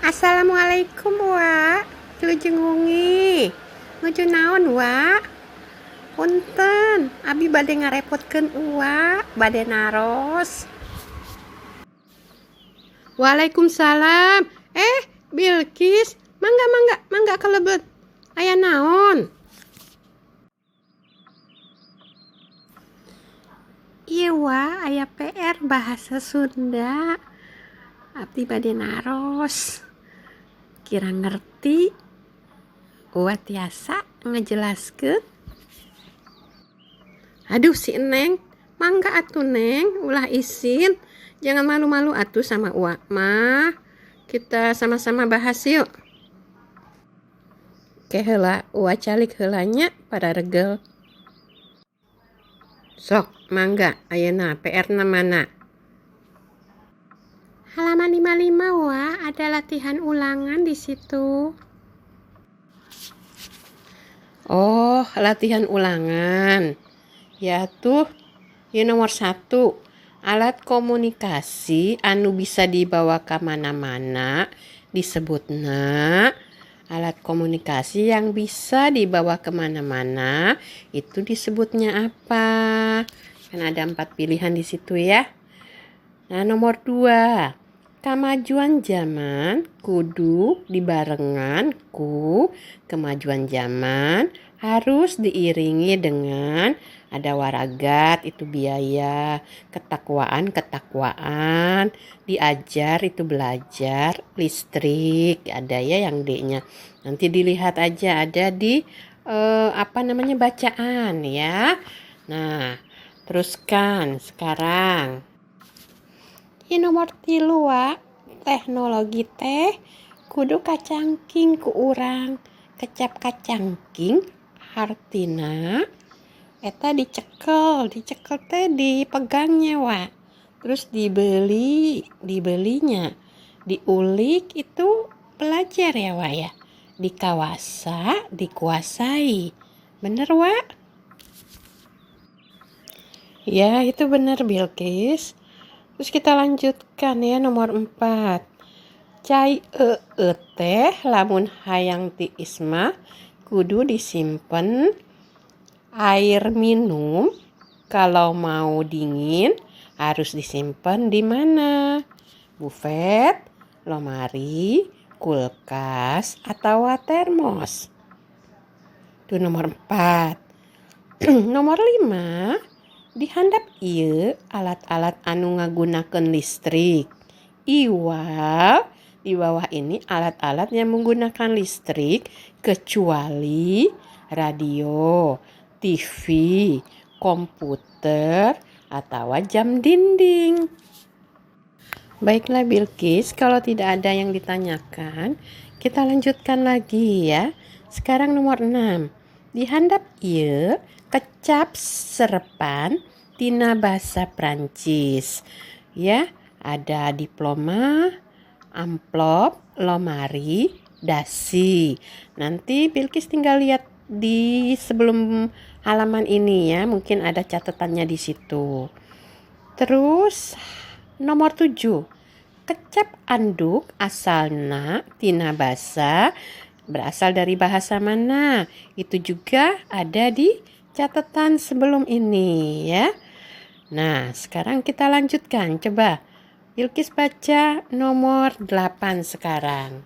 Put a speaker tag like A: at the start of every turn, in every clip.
A: Assalamualaikum Wak. Kilujeng wengi. Nuju naon Wak? Punten, abi bade ngarepotkeun Wak, bade naros. Waalaikumsalam. Bilkis, mangga kelebet. Aya naon? Iya Wak, aya PR bahasa Sunda. Abdi bade naros. Kira ngerti? Wa tiasa ngejelaskeun. Aduh si Neng, mangga atuh Neng, ulah isin. Jangan malu-malu atuh sama Uwa mah. Kita sama-sama bahas yuk. Oke heula, Uwa calik heulanya pada regel. Sok, mangga, ayeuna PR na mana? Halaman 55 Wak, ada latihan ulangan di situ. Oh, latihan ulangan. Ya tuh, nomor 1. Alat komunikasi anu bisa dibawa ke mana-mana disebutna. Alat komunikasi yang bisa dibawa ke mana-mana itu disebutnya apa? Kan ada 4 pilihan di situ ya. Nah, nomor 2. Kemajuan zaman kudu dibarengan ku kemajuan zaman harus diiringi dengan ada waragat itu biaya, ketakwaan, diajar itu belajar, listrik ada ya yang D-nya. Nanti dilihat aja ada di bacaan ya. Nah, teruskan sekarang. Nomor 3 Wak, teknologi teh kudu kacangking ku urang. Kecap kacangking artina eta dicekel teh dipegangnya Wak. Terus dibelinya, diulik itu belajar ya Wak ya. Dikawasa, dikuasai. Bener Wak? Ya, itu bener Bilkis. Terus kita lanjutkan ya nomor 4. Cai teh lamun hayang tiis mah kudu disimpen. Air minum kalau mau dingin harus disimpan di mana? Bufet, lemari, kulkas atau termos. Itu nomor 4. Nomor 5. Dihandap ieu alat-alat anu ngagunakeun listrik. Iwal di bawah ini alat-alat yang menggunakan listrik kecuali radio, TV, komputer, atau jam dinding. Baiklah Bilkis, kalau tidak ada yang ditanyakan, kita lanjutkan lagi ya. Sekarang nomor 6. Dihandap ieu kecap serepan tina bahasa Prancis. Ya, ada diploma, amplop, lemari, dasi. Nanti Bilkis tinggal lihat di sebelum halaman ini ya, mungkin ada catatannya di situ. Terus nomor 7. Kecap anduk asalna tina basa berasal dari bahasa mana? Itu juga ada di catatan sebelum ini ya. Nah, sekarang kita lanjutkan. Coba Bilkis baca nomor 8 sekarang.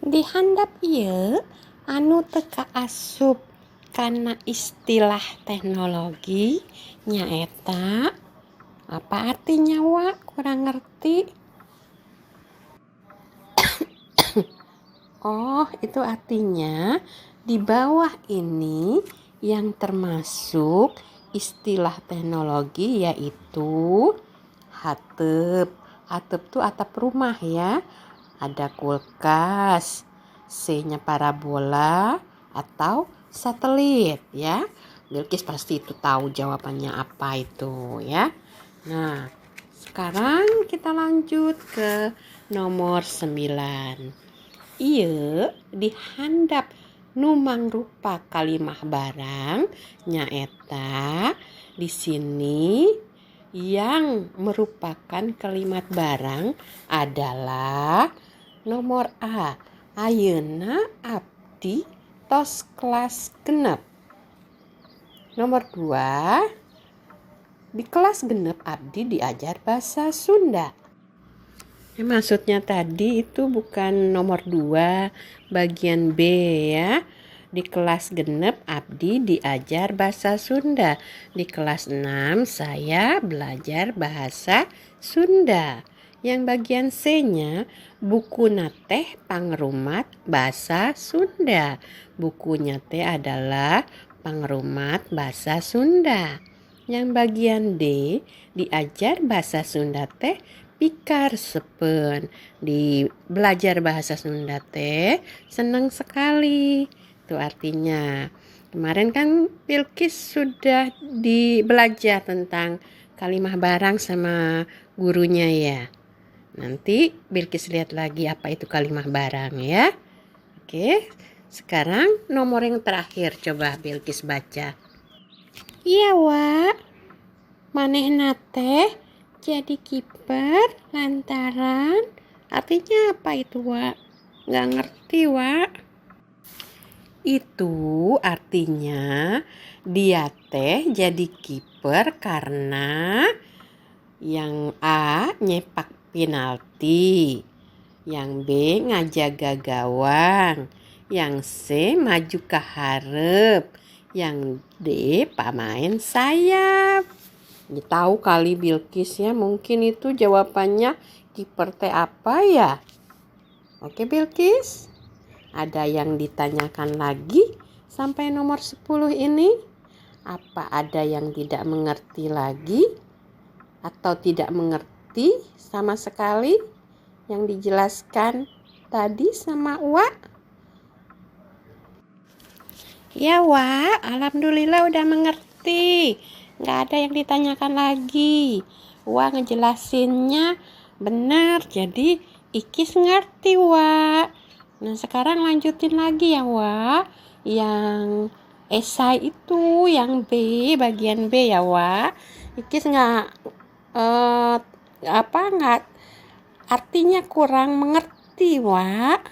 A: Dihandap ieu anu teka asup karena istilah teknologi nyaeta apa artinya Wak? Kurang ngerti. Oh, itu artinya di bawah ini yang termasuk istilah teknologi yaitu hateup. Hateup itu atap rumah ya. Ada kulkas, C-nya parabola atau satelit ya. Bilkis pasti itu tahu jawabannya apa itu ya. Nah, sekarang kita lanjut ke nomor 9. Ieu dihandap nu mangrupa kalimah barang nyaeta di sini Yang merupakan kalimat barang adalah nomor A. Ayeuna abdi tos kelas genep. Nomor 2. Di kelas genep abdi diajar bahasa Sunda. Maksudnya tadi itu bukan nomor 2 bagian B ya. Di kelas genep abdi diajar bahasa Sunda. Di kelas 6 saya belajar bahasa Sunda. Yang bagian C-nya buku teh pangrumat bahasa Sunda. Bukunya teh adalah pangrumat bahasa Sunda. Yang bagian D diajar bahasa Sunda teh pikarsepen. Di belajar bahasa Sunda teh senang sekali. Itu artinya. Kemarin kan Bilkis sudah belajar tentang kalimah barang sama gurunya ya. Nanti Bilkis lihat lagi apa itu kalimah barang ya. Oke, sekarang nomor yang terakhir coba Bilkis baca. Iya Wak, manehna teh jadi kiper lantaran artinya apa itu Wak? Nggak ngerti Wak. Itu artinya dia teh jadi kiper karena yang A nyepak penalti, yang B ngajaga gawang, yang C maju ke hareup, yang D pamain sayap. Tahu kali Bilkis ya, mungkin itu jawabannya kiper teh apa ya? Oke Bilkis. Ada yang ditanyakan lagi sampai nomor 10 ini? Apa ada yang tidak mengerti lagi? Atau tidak mengerti sama sekali yang dijelaskan tadi sama Wak? Ya Wak, alhamdulillah udah mengerti. Nggak ada yang ditanyakan lagi. Wak ngejelasinnya benar, jadi Ikis ngerti Wak. Nah sekarang lanjutin lagi ya Wak. Yang esai itu yang B, bagian B ya Wak. Ikis nggak artinya kurang mengerti Wak.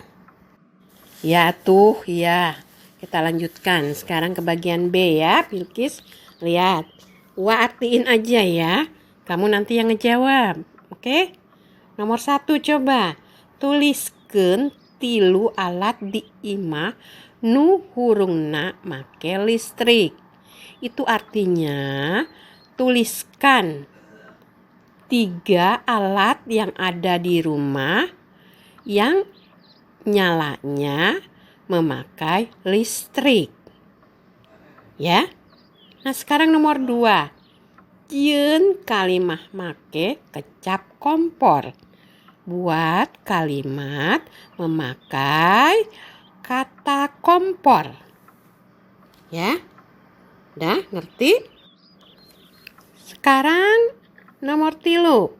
A: Ya tuh ya. Kita lanjutkan sekarang ke bagian B ya Bilkis. Lihat. Wak artiin aja ya. Kamu nanti yang ngejawab. Oke? Nomor 1 coba. Tuliskeun 3 alat di imah nu hurungna make listrik. Itu artinya tuliskan 3 alat yang ada di rumah yang nyalanya memakai listrik. Ya. Nah, sekarang nomor 2. Jieun kalimah make kecap kompor. Buat kalimat memakai kata kompor. Ya. Udah ngerti? Sekarang nomor 3.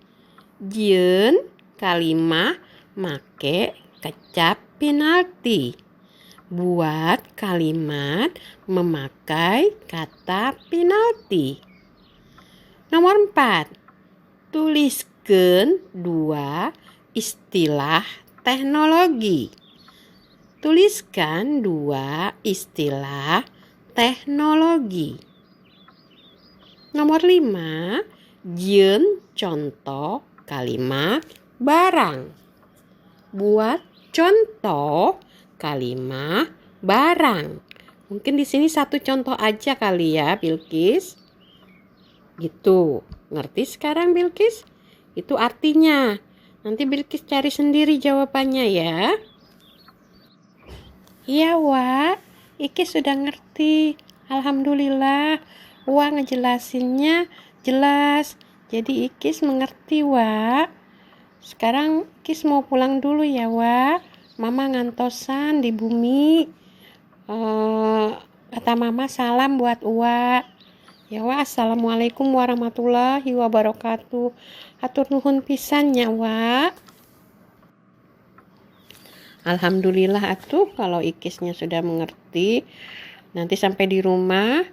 A: Jieun kalimah make kecap penalti. Buat kalimat memakai kata penalti. Nomor 4. Tuliskeun 2 istilah teknologi. Tuliskan 2 istilah teknologi. Nomor 5. Jieun contoh kalimat barang. Buat contoh kalimat barang. Mungkin di sini 1 contoh aja kali ya Bilkis. Gitu. Ngerti sekarang Bilkis? Itu artinya. Nanti Bilkis cari sendiri jawabannya ya. Iya Wak. Ikis sudah ngerti. Alhamdulillah. Wak ngejelasinnya jelas. Jadi Ikis mengerti Wak. Sekarang Ikis mau pulang dulu ya Wak. Mama ngantosan di bumi. Kata Mama salam buat Wak. Ya Wak, assalamualaikum warahmatullahi wabarakatuh. Hatur nuhun pisannya Wak. Alhamdulillah atuh kalau Ikisnya sudah mengerti. Nanti sampai di rumah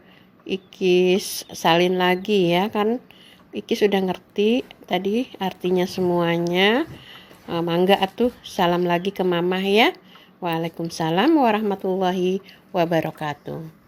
A: Ikis salin lagi ya kan. Iki sudah ngerti tadi artinya semuanya. Mangga atuh salam lagi ke Mamah ya. Waalaikumsalam warahmatullahi wabarakatuh.